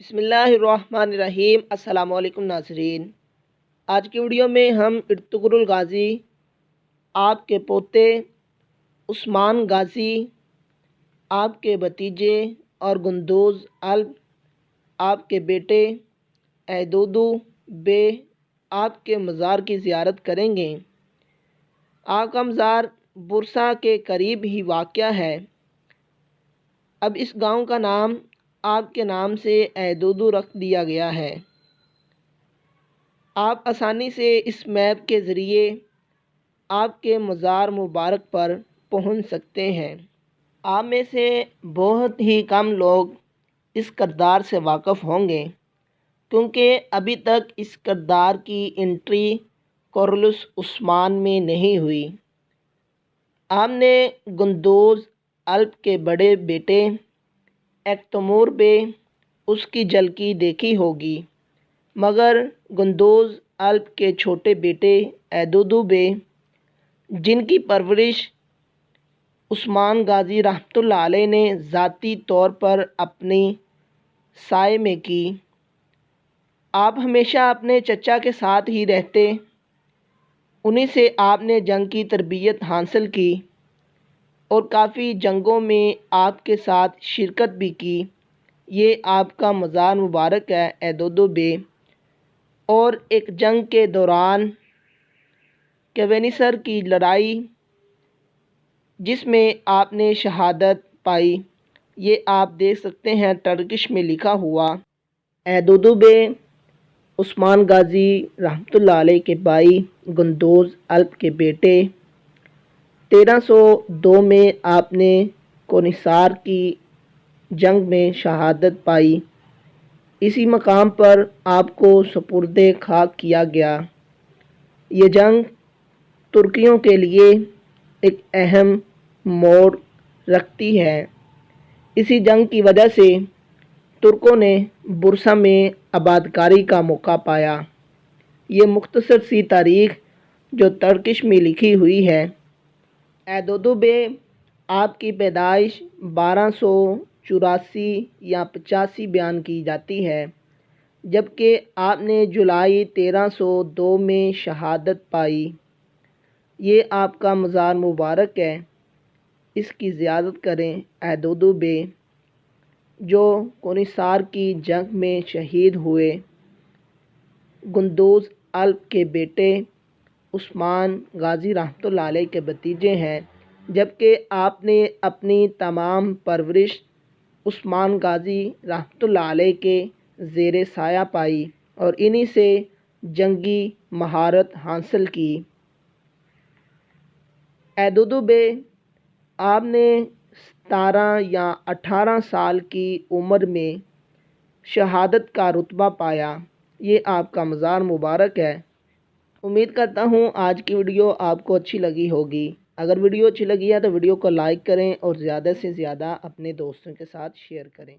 بسم اللہ الرحمن الرحیم۔ السلام علیکم ناظرین، آج کی ویڈیو میں ہم ارطغرل غازی، آپ کے پوتے عثمان غازی، آپ کے بھتیجے اور گندوز الب، آپ کے بیٹے ایدودو بے، آپ کے مزار کی زیارت کریں گے۔ آپ کا مزار برسا کے قریب ہی واقع ہے۔ اب اس گاؤں کا نام آپ کے نام سے ایدودو رکھ دیا گیا ہے۔ آپ آسانی سے اس میپ کے ذریعے آپ کے مزار مبارک پر پہنچ سکتے ہیں۔ آپ میں سے بہت ہی کم لوگ اس کردار سے واقف ہوں گے، کیونکہ ابھی تک اس کردار کی انٹری کورلس عثمان میں نہیں ہوئی۔ آپ نے گندوز الب کے بڑے بیٹے ایکتمور بے، اس کی جھلکی دیکھی ہوگی، مگر گندوز الب کے چھوٹے بیٹے ایدودو بے، جن کی پرورش عثمان غازی رحمۃ اللہ علیہ نے ذاتی طور پر اپنی سائے میں کی، آپ ہمیشہ اپنے چچا کے ساتھ ہی رہتے، انہی سے آپ نے جنگ کی تربیت حاصل کی اور کافی جنگوں میں آپ کے ساتھ شرکت بھی کی۔ یہ آپ کا مزار مبارک ہے ایدودو بے، اور ایک جنگ کے دوران کیونیسر کی لڑائی جس میں آپ نے شہادت پائی، یہ آپ دیکھ سکتے ہیں ٹرکش میں لکھا ہوا۔ ایدودو بے عثمان غازی رحمۃ اللہ علیہ کے بھائی، گندوز الب کے بیٹے۔ 1302 میں آپ نے کونیسار کی جنگ میں شہادت پائی۔ اسی مقام پر آپ کو سپرد خاک کیا گیا۔ یہ جنگ ترکیوں کے لیے ایک اہم موڑ رکھتی ہے۔ اسی جنگ کی وجہ سے ترکوں نے برسا میں آبادکاری کا موقع پایا۔ یہ مختصر سی تاریخ جو ٹرکش میں لکھی ہوئی ہے۔ ایدودو بے، آپ کی پیدائش 1284 یا 85 بیان کی جاتی ہے، جبکہ آپ نے جولائی 1302 میں شہادت پائی۔ یہ آپ کا مزار مبارک ہے، اس کی زیارت کریں۔ ایدودو بے جو کونیسار کی جنگ میں شہید ہوئے، گندوز الب کے بیٹے عثمان غازی رحمۃ اللہ علیہ کے بھتیجے ہیں، جبکہ آپ نے اپنی تمام پرورش عثمان غازی رحمۃ اللہ علیہ کے زیر سایہ پائی اور انہی سے جنگی مہارت حاصل کی۔ ایدودو بے، آپ نے 17 یا 18 سال کی عمر میں شہادت کا رتبہ پایا۔ یہ آپ کا مزار مبارک ہے۔ امید کرتا ہوں آج کی ویڈیو آپ کو اچھی لگی ہوگی۔ اگر ویڈیو اچھی لگی ہے تو ویڈیو کو لائک کریں اور زیادہ سے زیادہ اپنے دوستوں کے ساتھ شیئر کریں۔